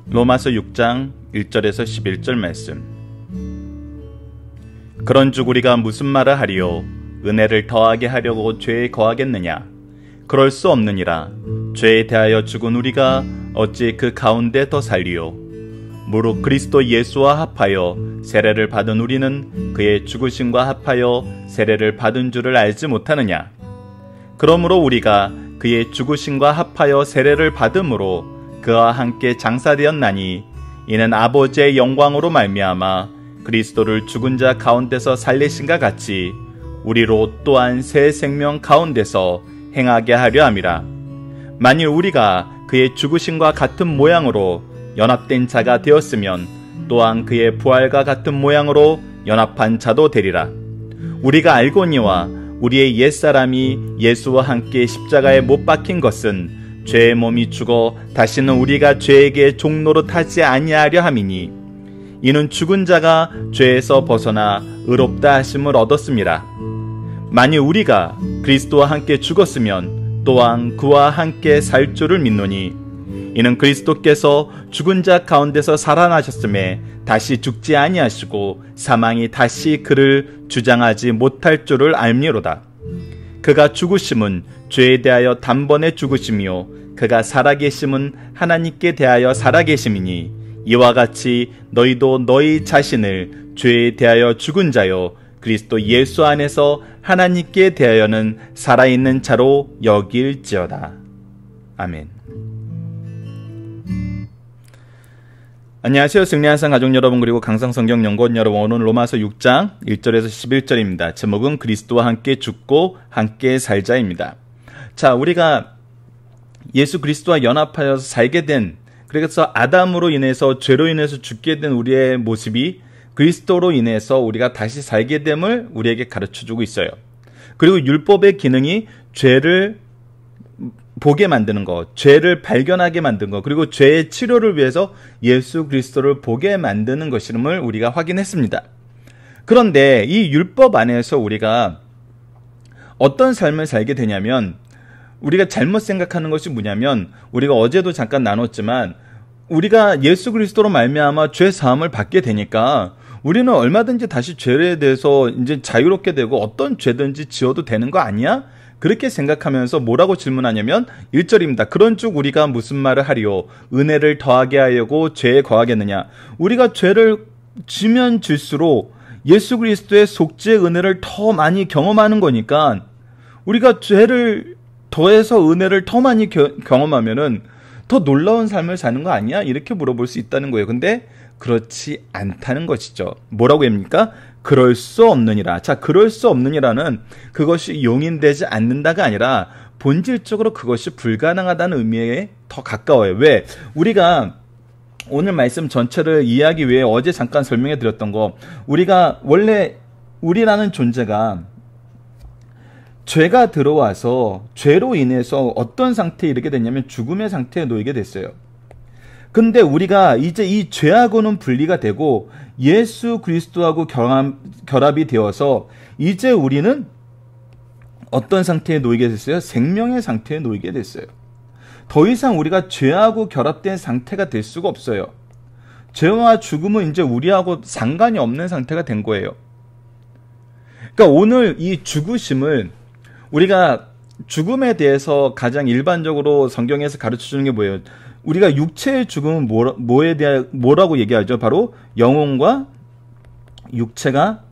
로마서 6장 1절에서 11절 말씀. 그런즉 우리가 무슨 말을 하리요? 은혜를 더하게 하려고 죄에 거하겠느냐? 그럴 수 없느니라. 죄에 대하여 죽은 우리가 어찌 그 가운데 더 살리요? 무릇 그리스도 예수와 합하여 세례를 받은 우리는 그의 죽으심과 합하여 세례를 받은 줄을 알지 못하느냐? 그러므로 우리가 그의 죽으심과 합하여 세례를 받음으로 그와 함께 장사되었나니 이는 아버지의 영광으로 말미암아 그리스도를 죽은 자 가운데서 살리신과 같이 우리로 또한 새 생명 가운데서 행하게 하려 함이라. 만일 우리가 그의 죽으심과 같은 모양으로 연합된 자가 되었으면 또한 그의 부활과 같은 모양으로 연합한 자도 되리라. 우리가 알거니와 우리의 옛사람이 예수와 함께 십자가에 못 박힌 것은 죄의 몸이 죽어 다시는 우리가 죄에게 종노릇하지 아니하려 함이니 이는 죽은 자가 죄에서 벗어나 의롭다 하심을 얻었습니다. 만일 우리가 그리스도와 함께 죽었으면 또한 그와 함께 살 줄을 믿노니 이는 그리스도께서 죽은 자 가운데서 살아나셨음에 다시 죽지 아니하시고 사망이 다시 그를 주장하지 못할 줄을 알미로다. 그가 죽으심은 죄에 대하여 단번에 죽으심이요 그가 살아계심은 하나님께 대하여 살아계심이니 이와 같이 너희도 너희 자신을 죄에 대하여 죽은 자요 그리스도 예수 안에서 하나님께 대하여는 살아있는 자로 여길지어다. 아멘. 안녕하세요. 승리한산 가족 여러분, 그리고 강성성경연구원 여러분. 오늘 로마서 6장 1절에서 11절입니다. 제목은 그리스도와 함께 죽고 함께 살자입니다. 자, 우리가 예수 그리스도와 연합하여서 살게 된, 그래서 아담으로 인해서 죄로 인해서 죽게 된 우리의 모습이 그리스도로 인해서 우리가 다시 살게 됨을 우리에게 가르쳐주고 있어요. 그리고 율법의 기능이 죄를 보게 만드는 것, 죄를 발견하게 만드는 것, 그리고 죄의 치료를 위해서 예수 그리스도를 보게 만드는 것임을 우리가 확인했습니다. 그런데 이 율법 안에서 우리가 어떤 삶을 살게 되냐면, 우리가 잘못 생각하는 것이 뭐냐면, 우리가 어제도 잠깐 나눴지만 우리가 예수 그리스도로 말미암아 죄 사함을 받게 되니까 우리는 얼마든지 다시 죄에 대해서 이제 자유롭게 되고 어떤 죄든지 지어도 되는 거 아니야? 그렇게 생각하면서 뭐라고 질문하냐면 1절입니다. 그런즉 우리가 무슨 말을 하리요? 은혜를 더하게 하려고 죄에 거하겠느냐? 우리가 죄를 지면 질수록 예수 그리스도의 속죄의 은혜를 더 많이 경험하는 거니까, 우리가 죄를 더해서 은혜를 더 많이 경험하면은 더 놀라운 삶을 사는 거 아니야? 이렇게 물어볼 수 있다는 거예요. 근데 그렇지 않다는 것이죠. 뭐라고 합니까? 그럴 수 없느니라. 자, 그럴 수 없느니라는 그것이 용인되지 않는다가 아니라 본질적으로 그것이 불가능하다는 의미에 더 가까워요. 왜? 우리가 오늘 말씀 전체를 이해하기 위해 어제 잠깐 설명해 드렸던 거, 우리가 원래 우리라는 존재가 죄가 들어와서 죄로 인해서 어떤 상태에 이르게 됐냐면 죽음의 상태에 놓이게 됐어요. 근데 우리가 이제 이 죄하고는 분리가 되고 예수 그리스도하고 결합이 되어서 이제 우리는 어떤 상태에 놓이게 됐어요? 생명의 상태에 놓이게 됐어요. 더 이상 우리가 죄하고 결합된 상태가 될 수가 없어요. 죄와 죽음은 이제 우리하고 상관이 없는 상태가 된 거예요. 그러니까 오늘 이 죽으심을, 우리가 죽음에 대해서 가장 일반적으로 성경에서 가르쳐주는 게 뭐예요? 우리가 육체의 죽음은 뭐라고 얘기하죠? 바로 영혼과 육체가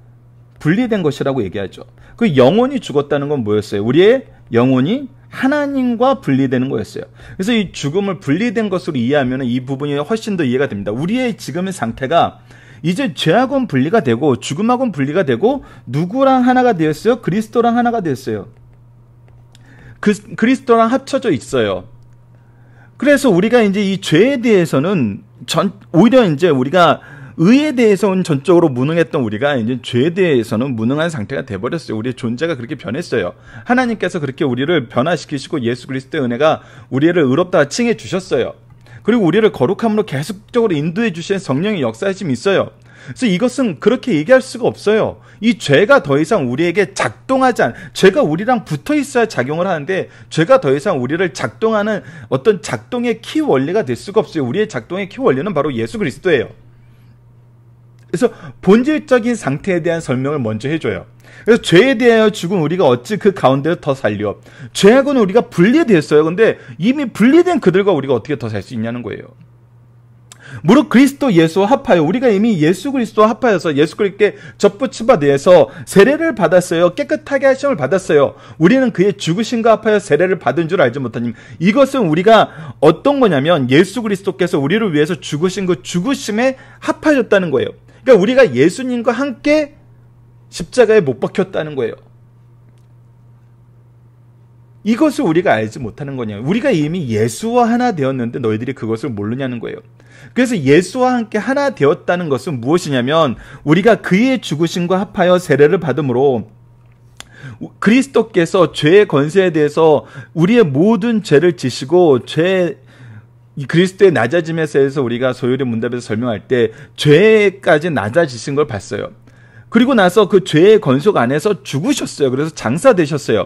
분리된 것이라고 얘기하죠. 그 영혼이 죽었다는 건 뭐였어요? 우리의 영혼이 하나님과 분리되는 거였어요. 그래서 이 죽음을 분리된 것으로 이해하면 이 부분이 훨씬 더 이해가 됩니다. 우리의 지금의 상태가 이제 죄하고는 분리가 되고 죽음하고는 분리가 되고 누구랑 하나가 되었어요? 그리스도랑 하나가 되었어요. 그리스도랑 합쳐져 있어요. 그래서 우리가 이제 이 죄에 대해서는 오히려 이제 우리가 의에 대해서는 전적으로 무능했던 우리가 이제 죄에 대해서는 무능한 상태가 돼버렸어요. 우리의 존재가 그렇게 변했어요. 하나님께서 그렇게 우리를 변화시키시고 예수 그리스도의 은혜가 우리를 의롭다 칭해 주셨어요. 그리고 우리를 거룩함으로 계속적으로 인도해 주시는 성령의 역사심이 있어요. 그래서 이것은 그렇게 얘기할 수가 없어요. 이 죄가 더 이상 우리에게 죄가 우리랑 붙어 있어야 작용을 하는데, 죄가 더 이상 우리를 작동하는 어떤 작동의 키 원리가 될 수가 없어요. 우리의 작동의 키 원리는 바로 예수 그리스도예요. 그래서 본질적인 상태에 대한 설명을 먼저 해줘요. 그래서 죄에 대하여 죽은 우리가 어찌 그 가운데서 더 살려? 죄하고는 우리가 분리됐어요. 근데 이미 분리된 그들과 우리가 어떻게 더 살 수 있냐는 거예요. 무릇 그리스도 예수와 합하여, 우리가 이미 예수 그리스도와 합하여서 예수 그리스도께 접붙임바 되어서 세례를 받았어요. 깨끗하게 하심을 받았어요. 우리는 그의 죽으심과 합하여 세례를 받은 줄 알지 못하님. 이것은 우리가 어떤 거냐면 예수 그리스도께서 우리를 위해서 죽으신 그 죽으심에 합하였다는 거예요. 그러니까 우리가 예수님과 함께 십자가에 못 박혔다는 거예요. 이것을 우리가 알지 못하는 거냐. 우리가 이미 예수와 하나 되었는데 너희들이 그것을 모르냐는 거예요. 그래서 예수와 함께 하나 되었다는 것은 무엇이냐면, 우리가 그의 죽으심과 합하여 세례를 받음으로 그리스도께서 죄의 권세에 대해서 우리의 모든 죄를 지시고, 그리스도의 낮아짐에 대해서 우리가 소요리 문답에서 설명할 때 죄까지 낮아지신 걸 봤어요. 그리고 나서 그 죄의 권속 안에서 죽으셨어요. 그래서 장사되셨어요.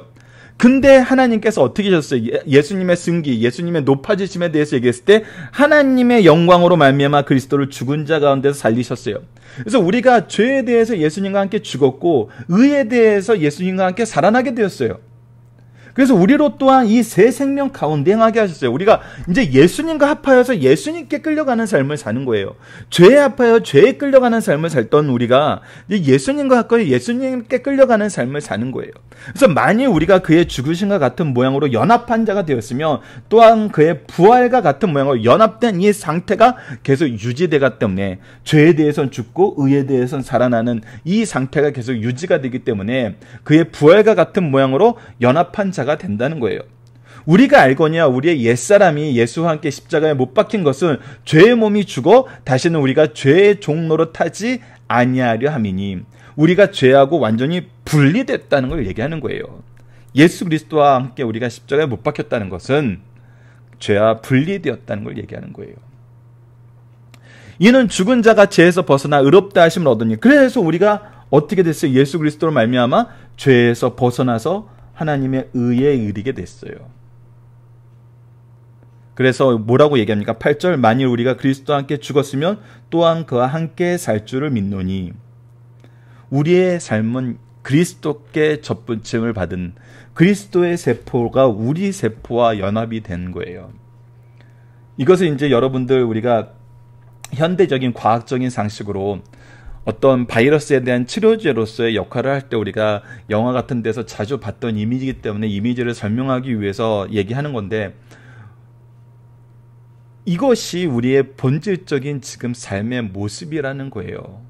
근데 하나님께서 어떻게 하셨어요? 예수님의 승기, 예수님의 높아지심에 대해서 얘기했을 때 하나님의 영광으로 말미암아 그리스도를 죽은 자 가운데서 살리셨어요. 그래서 우리가 죄에 대해서 예수님과 함께 죽었고, 의에 대해서 예수님과 함께 살아나게 되었어요. 그래서 우리로 또한 이 새 생명 가운데 행하게 하셨어요. 우리가 이제 예수님과 합하여서 예수님께 끌려가는 삶을 사는 거예요. 죄에 합하여 죄에 끌려가는 삶을 살던 우리가 이제 예수님과 합하여 예수님께 끌려가는 삶을 사는 거예요. 그래서 만일 우리가 그의 죽으심과 같은 모양으로 연합한 자가 되었으면, 또한 그의 부활과 같은 모양으로 연합된 이 상태가 계속 유지되기 때문에, 죄에 대해서는 죽고 의에 대해서는 살아나는 이 상태가 계속 유지가 되기 때문에 그의 부활과 같은 모양으로 연합한 자가 된다는 거예요. 우리가 알거니와 우리의 옛사람이 예수와 함께 십자가에 못 박힌 것은 죄의 몸이 죽어 다시는 우리가 죄의 종로로 타지 아니하려 함이니, 우리가 죄하고 완전히 분리됐다는 걸 얘기하는 거예요. 예수 그리스도와 함께 우리가 십자가에 못 박혔다는 것은 죄와 분리되었다는 걸 얘기하는 거예요. 이는 죽은 자가 죄에서 벗어나 의롭다 하심을 얻으니, 그래서 우리가 어떻게 됐어요? 예수 그리스도로 말미암아 죄에서 벗어나서 하나님의 의에 이르게 됐어요. 그래서 뭐라고 얘기합니까? 8절, 만일 우리가 그리스도와 함께 죽었으면 또한 그와 함께 살 줄을 믿노니, 우리의 삶은 그리스도께 접붙임을 받은 그리스도의 세포가 우리 세포와 연합이 된 거예요. 이것을 이제 여러분들, 우리가 현대적인 과학적인 상식으로 어떤 바이러스에 대한 치료제로서의 역할을 할 때 우리가 영화 같은 데서 자주 봤던 이미지이기 때문에 이미지를 설명하기 위해서 얘기하는 건데, 이것이 우리의 본질적인 지금 삶의 모습이라는 거예요.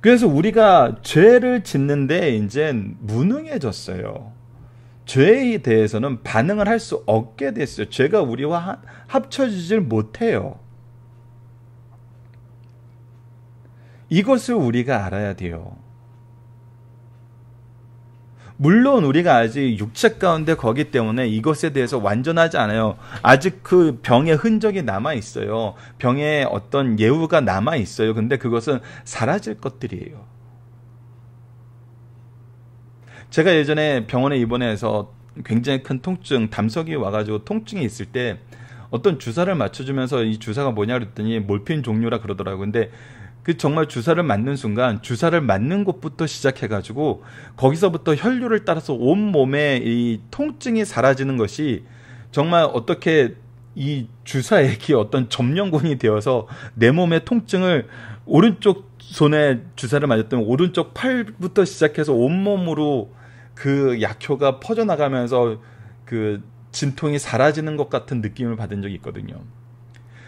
그래서 우리가 죄를 짓는데 이제 무능해졌어요. 죄에 대해서는 반응을 할 수 없게 됐어요. 죄가 우리와 합쳐지질 못해요. 이것을 우리가 알아야 돼요. 물론 우리가 아직 육체 가운데 거기 때문에 이것에 대해서 완전하지 않아요. 아직 그 병의 흔적이 남아 있어요. 병의 어떤 예후가 남아 있어요. 근데 그것은 사라질 것들이에요. 제가 예전에 병원에 입원해서 굉장히 큰 통증, 담석이 와가지고 통증이 있을 때 어떤 주사를 맞춰주면서 이 주사가 뭐냐 그랬더니 몰핀 종류라 그러더라고요. 근데 그 정말 주사를 맞는 순간, 주사를 맞는 곳부터 시작해가지고 거기서부터 혈류를 따라서 온 몸에 이 통증이 사라지는 것이 정말 어떻게 이 주사액이 어떤 점령군이 되어서 내 몸의 통증을, 오른쪽 손에 주사를 맞았던 오른쪽 팔부터 시작해서 온몸으로 그 약효가 퍼져나가면서 그 진통이 사라지는 것 같은 느낌을 받은 적이 있거든요.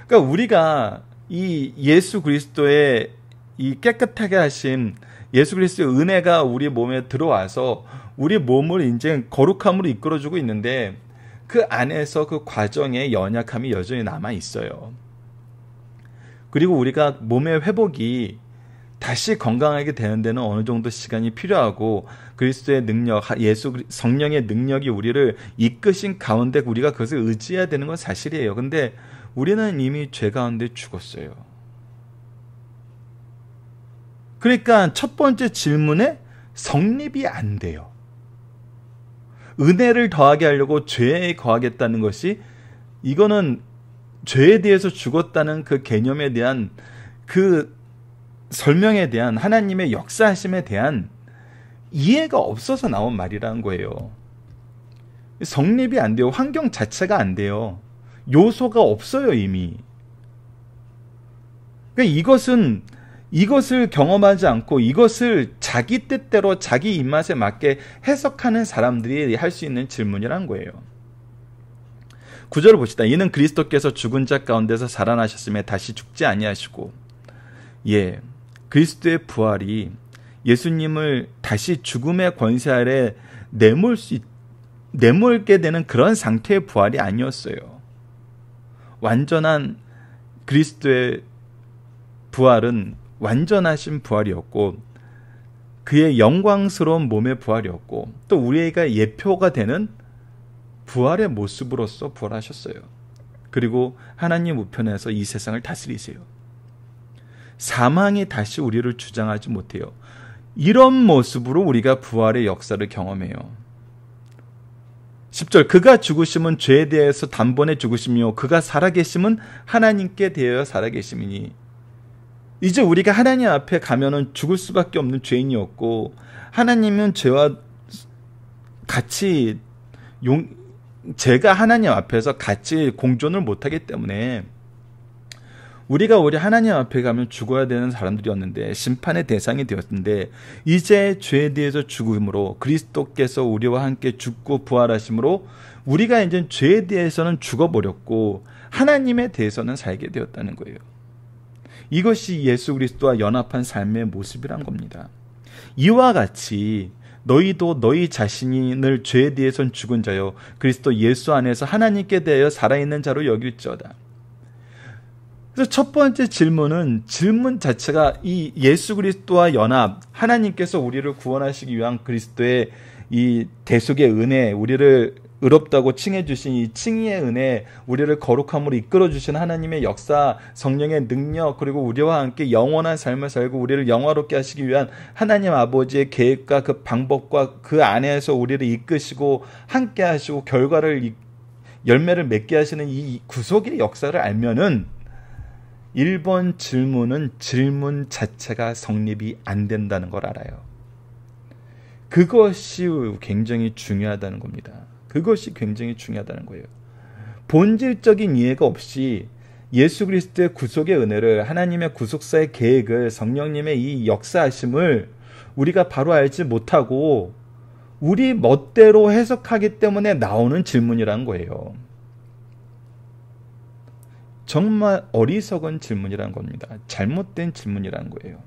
그러니까 우리가 이 예수 그리스도의 이 깨끗하게 하신 예수 그리스도의 은혜가 우리 몸에 들어와서 우리 몸을 이제 거룩함으로 이끌어주고 있는데, 그 안에서 그 과정에 연약함이 여전히 남아 있어요. 그리고 우리가 몸의 회복이 다시 건강하게 되는 데는 어느 정도 시간이 필요하고, 그리스도의 능력, 성령의 능력이 우리를 이끄신 가운데 우리가 그것을 의지해야 되는 건 사실이에요. 근데 우리는 이미 죄 가운데 죽었어요. 그러니까 첫 번째 질문에 성립이 안 돼요. 은혜를 더하게 하려고 죄에 거하겠다는 것이, 이거는 죄에 대해서 죽었다는 그 개념에 대한 그 설명에 대한 하나님의 역사하심에 대한 이해가 없어서 나온 말이라는 거예요. 성립이 안 돼요. 환경 자체가 안 돼요. 요소가 없어요, 이미. 그러니까 이것을 경험하지 않고 이것을 자기 뜻대로 자기 입맛에 맞게 해석하는 사람들이 할 수 있는 질문이란 거예요. 9절을 봅시다. 이는 그리스도께서 죽은 자 가운데서 살아나셨음에 다시 죽지 아니하시고, 그리스도의 부활이 예수님을 다시 죽음의 권세 아래 내몰게 되는 그런 상태의 부활이 아니었어요. 완전한 그리스도의 부활은 완전하신 부활이었고, 그의 영광스러운 몸의 부활이었고, 또 우리가 예표가 되는 부활의 모습으로서 부활하셨어요. 그리고 하나님 우편에서 이 세상을 다스리세요. 사망이 다시 우리를 주장하지 못해요. 이런 모습으로 우리가 부활의 역사를 경험해요. 10절, 그가 죽으심은 죄에 대해서 단번에 죽으심이요 그가 살아계심은 하나님께 대하여 살아계심이니. 이제 우리가 하나님 앞에 가면은 죽을 수밖에 없는 죄인이었고, 하나님은 죄와 같이 죄가 하나님 앞에서 같이 공존을 못하기 때문에 우리 하나님 앞에 가면 죽어야 되는 사람들이었는데, 심판의 대상이 되었는데, 이제 죄에 대해서 죽음으로 그리스도께서 우리와 함께 죽고 부활하심으로 우리가 이제 죄에 대해서는 죽어버렸고 하나님에 대해서는 살게 되었다는 거예요. 이것이 예수 그리스도와 연합한 삶의 모습이란 겁니다. 이와 같이 너희도 너희 자신을 죄에 대해서는 죽은 자요 그리스도 예수 안에서 하나님께 대하여 살아있는 자로 여길지어다. 그래서 첫 번째 질문 자체가 이 예수 그리스도와 연합, 하나님께서 우리를 구원하시기 위한 그리스도의 이 대속의 은혜, 우리를 의롭다고 칭해 주신 이 칭의의 은혜, 우리를 거룩함으로 이끌어 주신 하나님의 역사, 성령의 능력, 그리고 우리와 함께 영원한 삶을 살고 우리를 영화롭게 하시기 위한 하나님 아버지의 계획과 그 방법과 그 안에서 우리를 이끄시고 함께 하시고 열매를 맺게 하시는 이 구속의 역사를 알면은 1번 질문 자체가 성립이 안 된다는 걸 알아요. 그것이 굉장히 중요하다는 겁니다. 그것이 굉장히 중요하다는 거예요. 본질적인 이해가 없이 예수 그리스도의 구속의 은혜를, 하나님의 구속사의 계획을, 성령님의 이 역사하심을 우리가 바로 알지 못하고 우리 멋대로 해석하기 때문에 나오는 질문이라는 거예요. 정말 어리석은 질문이라는 겁니다. 잘못된 질문이라는 거예요.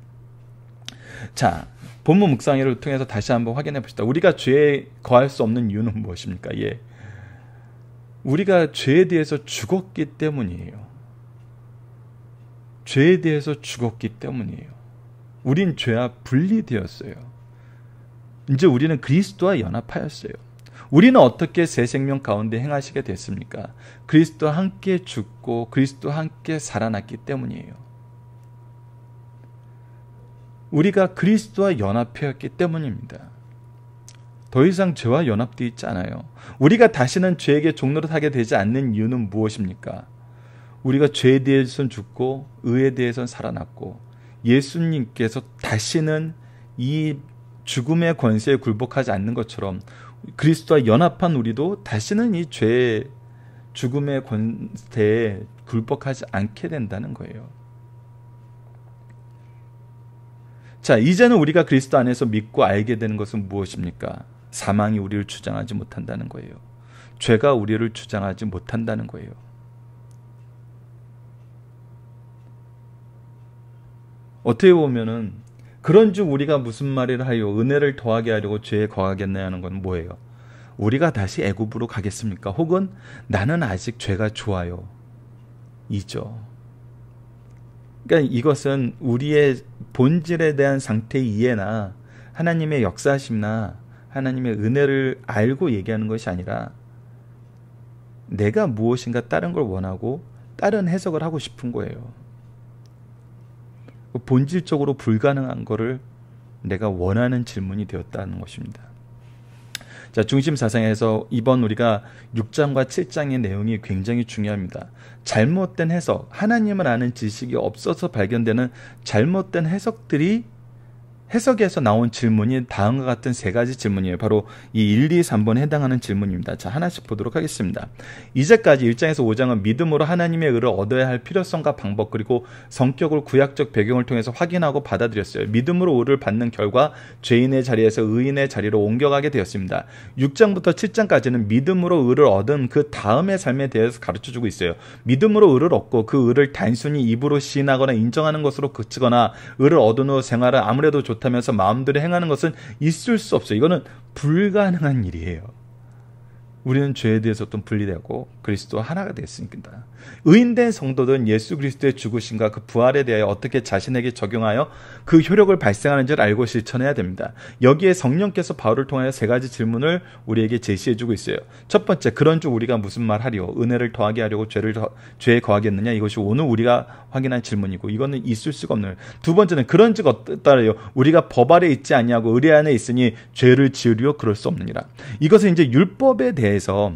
자, 본문 묵상회를 통해서 다시 한번 확인해 봅시다. 우리가 죄에 거할 수 없는 이유는 무엇입니까? 우리가 죄에 대해서 죽었기 때문이에요. 죄에 대해서 죽었기 때문이에요. 우린 죄와 분리되었어요. 이제 우리는 그리스도와 연합하였어요. 우리는 어떻게 새 생명 가운데 행하시게 됐습니까? 그리스도와 함께 죽고 그리스도와 함께 살아났기 때문이에요. 우리가 그리스도와 연합하였기 때문입니다. 더 이상 죄와 연합되어 있지 않아요. 우리가 다시는 죄에게 종노릇하게 되지 않는 이유는 무엇입니까? 우리가 죄에 대해서는 죽고 의에 대해서는 살아났고, 예수님께서 다시는 이 죽음의 권세에 굴복하지 않는 것처럼 그리스도와 연합한 우리도 다시는 이 죄의 죽음의 권세에 굴복하지 않게 된다는 거예요. 자, 이제는 우리가 그리스도 안에서 믿고 알게 되는 것은 무엇입니까? 사망이 우리를 주장하지 못한다는 거예요. 죄가 우리를 주장하지 못한다는 거예요. 어떻게 보면은 그런즉 우리가 무슨 말을 하여 은혜를 더하게 하려고 죄에 거하겠나 하는 건 뭐예요? 우리가 다시 애굽으로 가겠습니까? 혹은 나는 아직 죄가 좋아요. 이죠. 그러니까 이것은 우리의 본질에 대한 상태의 이해나 하나님의 역사하심이나 하나님의 은혜를 알고 얘기하는 것이 아니라 내가 무엇인가 다른 걸 원하고 다른 해석을 하고 싶은 거예요. 본질적으로 불가능한 거를 내가 원하는 질문이 되었다는 것입니다. 자, 중심 사상에서 이번 우리가 6장과 7장의 내용이 굉장히 중요합니다. 잘못된 해석, 하나님을 아는 지식이 없어서 발견되는 잘못된 해석에서 나온 질문이 다음과 같은 세 가지 질문이에요. 바로 이 1, 2, 3번에 해당하는 질문입니다. 자, 하나씩 보도록 하겠습니다. 이제까지 1장에서 5장은 믿음으로 하나님의 의를 얻어야 할 필요성과 방법, 그리고 성격을 구약적 배경을 통해서 확인하고 받아들였어요. 믿음으로 의를 받는 결과 죄인의 자리에서 의인의 자리로 옮겨가게 되었습니다. 6장부터 7장까지는 믿음으로 의를 얻은 그 다음의 삶에 대해서 가르쳐주고 있어요. 믿음으로 의를 얻고 그 의를 단순히 입으로 시인하거나 인정하는 것으로 그치거나 의를 얻은 후 생활을 아무래도 좋다면서 마음대로 행하는 것은 있을 수 없어요. 이거는 불가능한 일이에요. 우리는 죄에 대해서 또 분리되고 그리스도와 하나가 되었으니까. 의인된 성도들은 예수 그리스도의 죽으심과 그 부활에 대하여 어떻게 자신에게 적용하여 그 효력을 발생하는지를 알고 실천해야 됩니다. 여기에 성령께서 바울을 통하여 세 가지 질문을 우리에게 제시해주고 있어요. 첫 번째, 그런즉 우리가 무슨 말 하리요? 은혜를 더하게 하려고 죄에 거하겠느냐? 이것이 오늘 우리가 확인한 질문이고, 이거는 있을 수가 없는. 두 번째는, 그런즉 어떠하리요? 우리가 법 아래 있지 아니하고 의뢰 안에 있으니 죄를 지으리요? 그럴 수 없느니라. 이것은 이제 율법에 대해서,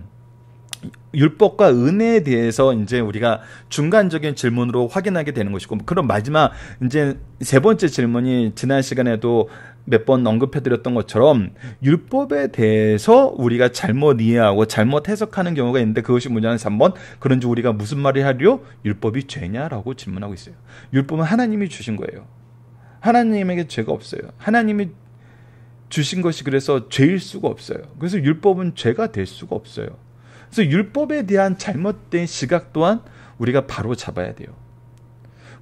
율법과 은혜에 대해서 이제 우리가 중간적인 질문으로 확인하게 되는 것이고, 그럼 마지막 이제 세 번째 질문이 지난 시간에도 몇 번 언급해드렸던 것처럼 율법에 대해서 우리가 잘못 이해하고 잘못 해석하는 경우가 있는데, 그것이 뭐냐면 3번, 그런지 우리가 무슨 말을 하리요? 율법이 죄냐라고 질문하고 있어요. 율법은 하나님이 주신 거예요. 하나님에게 죄가 없어요. 하나님이 주신 것이 그래서 죄일 수가 없어요. 그래서 율법은 죄가 될 수가 없어요. 그래서 율법에 대한 잘못된 시각 또한 우리가 바로 잡아야 돼요.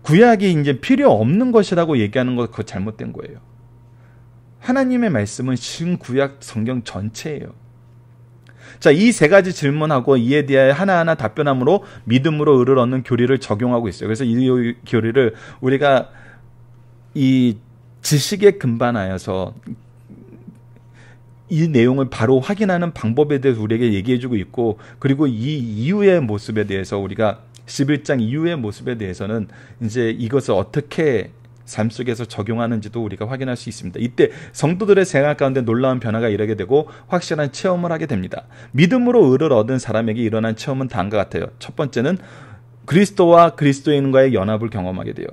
구약이 이제 필요 없는 것이라고 얘기하는 거, 그거 잘못된 거예요. 하나님의 말씀은 신구약 성경 전체예요. 자, 이 세 가지 질문하고 이에 대하여 하나하나 답변함으로 믿음으로 의를 얻는 교리를 적용하고 있어요. 그래서 이 교리를 우리가 이 지식에 근반하여서 이 내용을 바로 확인하는 방법에 대해서 우리에게 얘기해주고 있고, 그리고 이 이후의 모습에 대해서 우리가 11장 이후의 모습에 대해서는 이제 이것을 어떻게 삶 속에서 적용하는지도 우리가 확인할 수 있습니다. 이때 성도들의 생활 가운데 놀라운 변화가 일어나게 되고 확실한 체험을 하게 됩니다. 믿음으로 의를 얻은 사람에게 일어난 체험은 다음과 같아요. 첫 번째는 그리스도와 그리스도인과의 연합을 경험하게 돼요.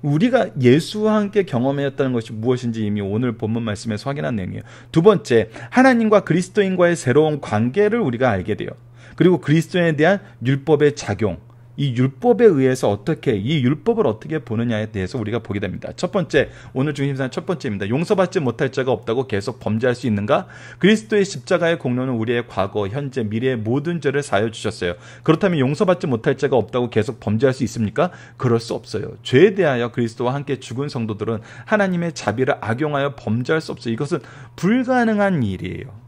우리가 예수와 함께 경험했다는 것이 무엇인지 이미 오늘 본문 말씀에서 확인한 내용이에요. 두 번째, 하나님과 그리스도인과의 새로운 관계를 우리가 알게 돼요. 그리고 그리스도인에 대한 율법의 작용, 이 율법에 의해서 어떻게, 이 율법을 어떻게 보느냐에 대해서 우리가 보게 됩니다. 첫 번째, 오늘 중심사는 첫 번째입니다. 용서받지 못할 자가 없다고 계속 범죄할 수 있는가? 그리스도의 십자가의 공로는 우리의 과거, 현재, 미래의 모든 죄를 사하여 주셨어요. 그렇다면 용서받지 못할 자가 없다고 계속 범죄할 수 있습니까? 그럴 수 없어요. 죄에 대하여 그리스도와 함께 죽은 성도들은 하나님의 자비를 악용하여 범죄할 수 없어요. 이것은 불가능한 일이에요.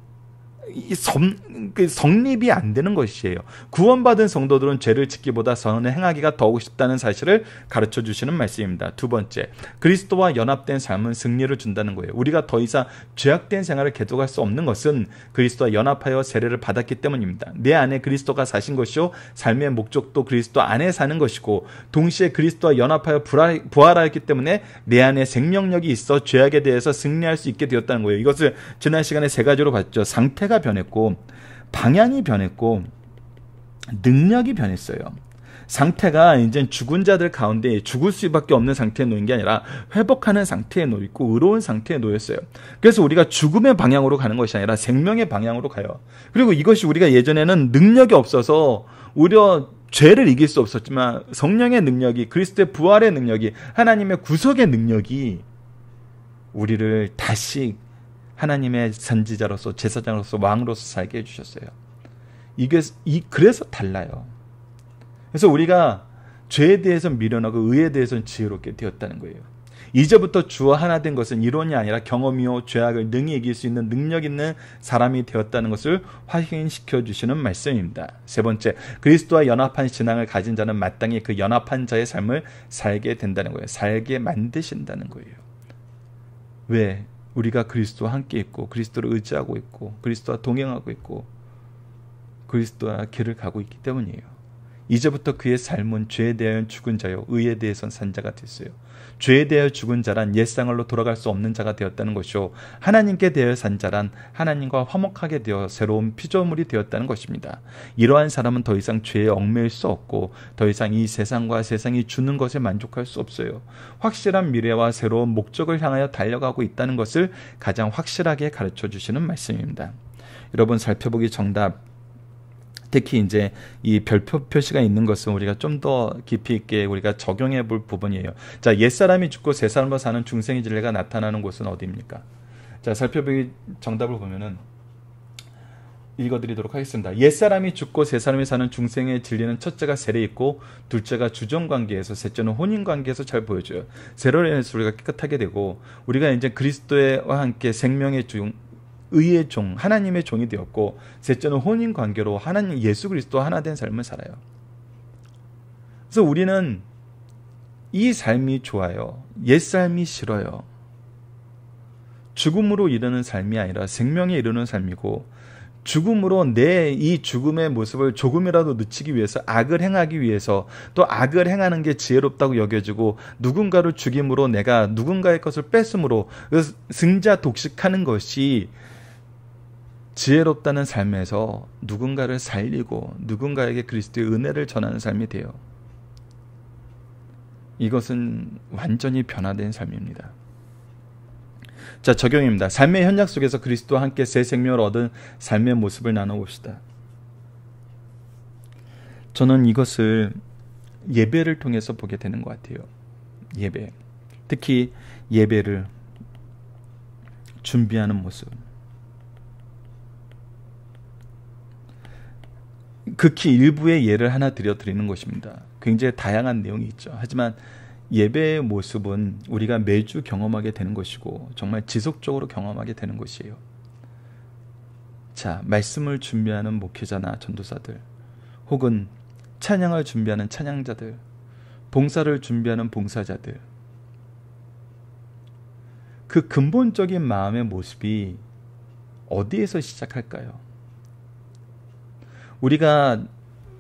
성립이 안 되는 것이에요. 구원받은 성도들은 죄를 짓기보다 선을 행하기가 더욱 쉽다는 사실을 가르쳐 주시는 말씀입니다. 두 번째, 그리스도와 연합된 삶은 승리를 준다는 거예요. 우리가 더 이상 죄악된 생활을 계속할 수 없는 것은 그리스도와 연합하여 세례를 받았기 때문입니다. 내 안에 그리스도가 사신 것이요, 삶의 목적도 그리스도 안에 사는 것이고, 동시에 그리스도와 연합하여 부활하였기 때문에 내 안에 생명력이 있어 죄악에 대해서 승리할 수 있게 되었다는 거예요. 이것을 지난 시간에 세 가지로 봤죠. 상태가 변했고, 방향이 변했고, 능력이 변했어요. 상태가 이제 죽은 자들 가운데 죽을 수밖에 없는 상태에 놓인 게 아니라 회복하는 상태에 놓이고 의로운 상태에 놓였어요. 그래서 우리가 죽음의 방향으로 가는 것이 아니라 생명의 방향으로 가요. 그리고 이것이 우리가 예전에는 능력이 없어서 오히려 죄를 이길 수 없었지만, 성령의 능력이, 그리스도의 부활의 능력이, 하나님의 구속의 능력이 우리를 다시 하나님의 선지자로서, 제사장으로서, 왕으로서 살게 해주셨어요. 그래서 달라요. 그래서 우리가 죄에 대해서 미련하고 의에 대해서는 지혜롭게 되었다는 거예요. 이제부터 주와 하나 된 것은 이론이 아니라 경험이요, 죄악을 능히 이길 수 있는 능력 있는 사람이 되었다는 것을 확인시켜 주시는 말씀입니다. 세 번째, 그리스도와 연합한 신앙을 가진 자는 마땅히 그 연합한 자의 삶을 살게 된다는 거예요. 살게 만드신다는 거예요. 왜? 우리가 그리스도와 함께 있고, 그리스도를 의지하고 있고, 그리스도와 동행하고 있고, 그리스도와 길을 가고 있기 때문이에요. 이제부터 그의 삶은 죄에 대하여 죽은 자요 의에 대해선 산 자가 됐어요. 죄에 대하여 죽은 자란 옛생활로 돌아갈 수 없는 자가 되었다는 것이요 하나님께 대하여 산 자란 하나님과 화목하게 되어 새로운 피조물이 되었다는 것입니다. 이러한 사람은 더 이상 죄에 얽매일 수 없고 더 이상 이 세상과 세상이 주는 것에 만족할 수 없어요. 확실한 미래와 새로운 목적을 향하여 달려가고 있다는 것을 가장 확실하게 가르쳐 주시는 말씀입니다. 여러분, 살펴보기 정답, 특히 이제 이 별표 표시가 있는 것은 우리가 좀 더 깊이 있게 우리가 적용해 볼 부분이에요. 자, 옛사람이 죽고 새사람으로 사는 중생의 진리가 나타나는 곳은 어디입니까? 자, 살펴보기 정답을 보면은 읽어드리도록 하겠습니다. 옛사람이 죽고 새사람이 사는 중생의 진리는 첫째가 세례 있고 둘째가 주정관계에서 셋째는 혼인관계에서 잘 보여줘요. 세례로 인해서 우리가 깨끗하게 되고 우리가 이제 그리스도와 함께 생명의 중 의의 종, 하나님의 종이 되었고 셋째는 혼인 관계로 하나님 예수 그리스도와 하나 된 삶을 살아요. 그래서 우리는 이 삶이 좋아요. 옛 삶이 싫어요. 죽음으로 이르는 삶이 아니라 생명에 이르는 삶이고 죽음으로 내 이 죽음의 모습을 조금이라도 늦추기 위해서 악을 행하기 위해서 또 악을 행하는 게 지혜롭다고 여겨지고 누군가를 죽임으로 내가 누군가의 것을 뺏음으로 승자 독식하는 것이 지혜롭다는 삶에서 누군가를 살리고 누군가에게 그리스도의 은혜를 전하는 삶이 돼요. 이것은 완전히 변화된 삶입니다. 자, 적용입니다. 삶의 현장 속에서 그리스도와 함께 새 생명을 얻은 삶의 모습을 나눠봅시다. 저는 이것을 예배를 통해서 보게 되는 것 같아요. 예배. 특히 예배를 준비하는 모습. 극히 일부의 예를 하나 드리는 것입니다. 굉장히 다양한 내용이 있죠. 하지만 예배의 모습은 우리가 매주 경험하게 되는 것이고 정말 지속적으로 경험하게 되는 것이에요. 자, 말씀을 준비하는 목회자나 전도사들, 혹은 찬양을 준비하는 찬양자들, 봉사를 준비하는 봉사자들, 그 근본적인 마음의 모습이 어디에서 시작할까요? 우리가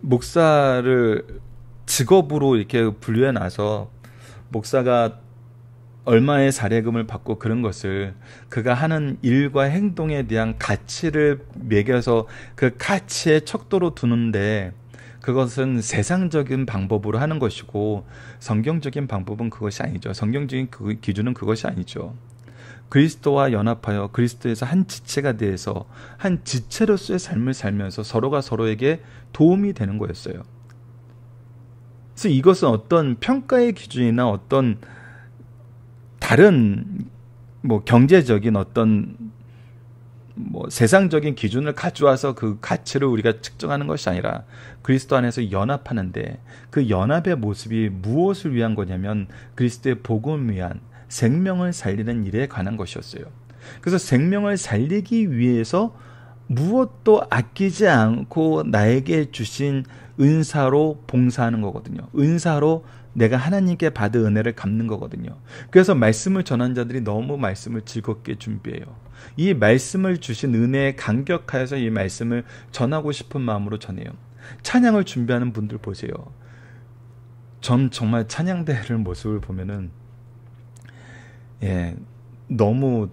목사를 직업으로 이렇게 분류해 놔서 목사가 얼마의 사례금을 받고 그런 것을 그가 하는 일과 행동에 대한 가치를 매겨서 그 가치의 척도로 두는데 그것은 세상적인 방법으로 하는 것이고 성경적인 방법은 그것이 아니죠. 성경적인 기준은 그것이 아니죠. 그리스도와 연합하여 그리스도에서 한 지체가 되어서 한 지체로서의 삶을 살면서 서로가 서로에게 도움이 되는 거였어요. 그래서 이것은 어떤 평가의 기준이나 어떤 다른 경제적인 어떤 세상적인 기준을 가져와서 그 가치를 우리가 측정하는 것이 아니라 그리스도 안에서 연합하는데 그 연합의 모습이 무엇을 위한 거냐면 그리스도의 복음을 위한 생명을 살리는 일에 관한 것이었어요. 그래서 생명을 살리기 위해서 무엇도 아끼지 않고 나에게 주신 은사로 봉사하는 거거든요. 은사로 내가 하나님께 받은 은혜를 갚는 거거든요. 그래서 말씀을 전한 자들이 너무 말씀을 즐겁게 준비해요. 이 말씀을 주신 은혜에 감격하여서 이 말씀을 전하고 싶은 마음으로 전해요. 찬양을 준비하는 분들 보세요. 전 정말 찬양대회를 모습을 보면은 너무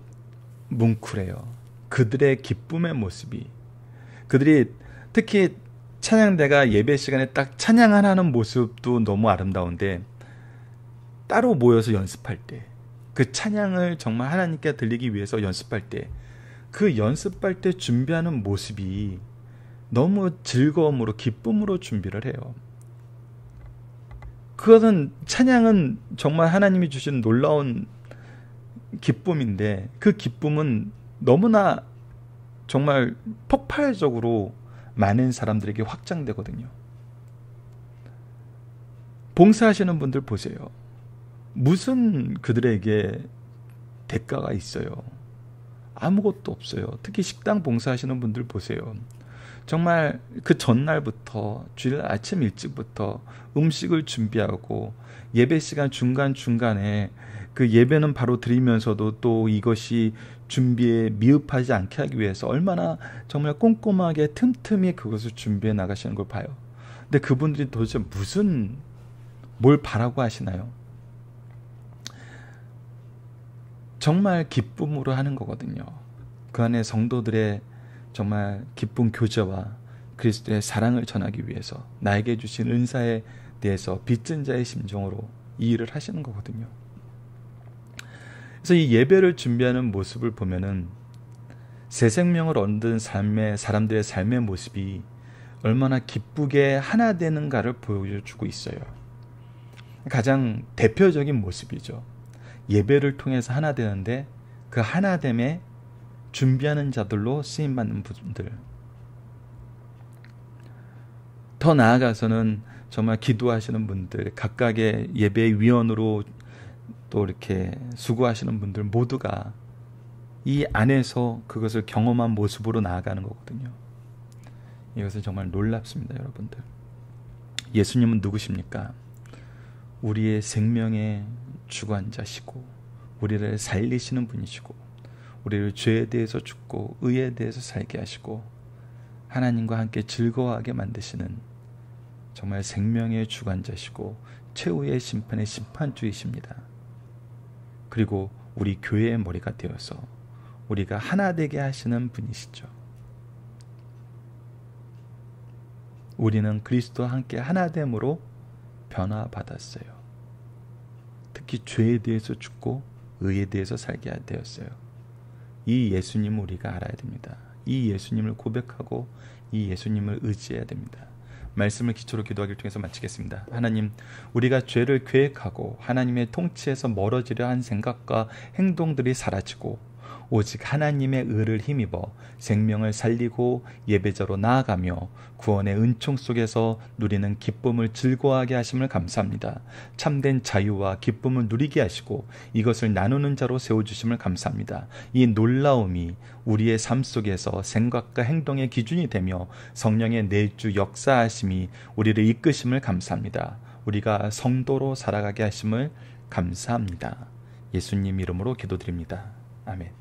뭉클해요. 그들의 기쁨의 모습이, 그들이 특히 찬양대가 예배 시간에 딱 찬양하는 모습도 너무 아름다운데 따로 모여서 연습할 때, 그 찬양을 정말 하나님께 들리기 위해서 연습할 때, 그 연습할 때 준비하는 모습이 너무 즐거움으로 기쁨으로 준비를 해요. 그것은 찬양은 정말 하나님이 주신 놀라운 기쁨인데 그 기쁨은 너무나 정말 폭발적으로 많은 사람들에게 확장되거든요. 봉사하시는 분들 보세요. 무슨 그들에게 대가가 있어요? 아무것도 없어요. 특히 식당 봉사하시는 분들 보세요. 정말 그 전날부터 주일 아침 일찍부터 음식을 준비하고 예배 시간 중간중간에 그 예배는 바로 드리면서도 또 이것이 준비에 미흡하지 않게 하기 위해서 얼마나 정말 꼼꼼하게 틈틈이 그것을 준비해 나가시는 걸 봐요. 근데 그분들이 도대체 뭘 바라고 하시나요? 정말 기쁨으로 하는 거거든요. 그 안에 성도들의 정말 기쁜 교제와 그리스도의 사랑을 전하기 위해서 나에게 주신 은사에 대해서 빚진 자의 심정으로 이 일을 하시는 거거든요. 그래서 이 예배를 준비하는 모습을 보면은 새 생명을 얻은 사람들의 삶의 모습이 얼마나 기쁘게 하나 되는가를 보여주고 있어요. 가장 대표적인 모습이죠. 예배를 통해서 하나 되는데 그 하나됨에 준비하는 자들로 쓰임받는 분들. 더 나아가서는 정말 기도하시는 분들, 각각의 예배 위원으로 또 이렇게 수고하시는 분들 모두가 이 안에서 그것을 경험한 모습으로 나아가는 거거든요. 이것은 정말 놀랍습니다, 여러분들. 예수님은 누구십니까? 우리의 생명의 주관자시고 우리를 살리시는 분이시고 우리를 죄에 대해서 죽고 의에 대해서 살게 하시고 하나님과 함께 즐거워하게 만드시는 정말 생명의 주관자시고 최후의 심판의 심판주이십니다. 그리고 우리 교회의 머리가 되어서 우리가 하나 되게 하시는 분이시죠. 우리는 그리스도와 함께 하나됨으로 변화받았어요. 특히 죄에 대해서 죽고 의에 대해서 살게 되었어요. 이 예수님을 우리가 알아야 됩니다. 이 예수님을 고백하고 이 예수님을 의지해야 됩니다. 말씀을 기초로 기도하기를 통해서 마치겠습니다. 하나님, 우리가 죄를 계획하고 하나님의 통치에서 멀어지려 한 생각과 행동들이 사라지고 오직 하나님의 의를 힘입어 생명을 살리고 예배자로 나아가며 구원의 은총 속에서 누리는 기쁨을 즐거워하게 하심을 감사합니다. 참된 자유와 기쁨을 누리게 하시고 이것을 나누는 자로 세워주심을 감사합니다. 이 놀라움이 우리의 삶 속에서 생각과 행동의 기준이 되며 성령의 내주 역사하심이 우리를 이끄심을 감사합니다. 우리가 성도로 살아가게 하심을 감사합니다. 예수님 이름으로 기도드립니다. 아멘.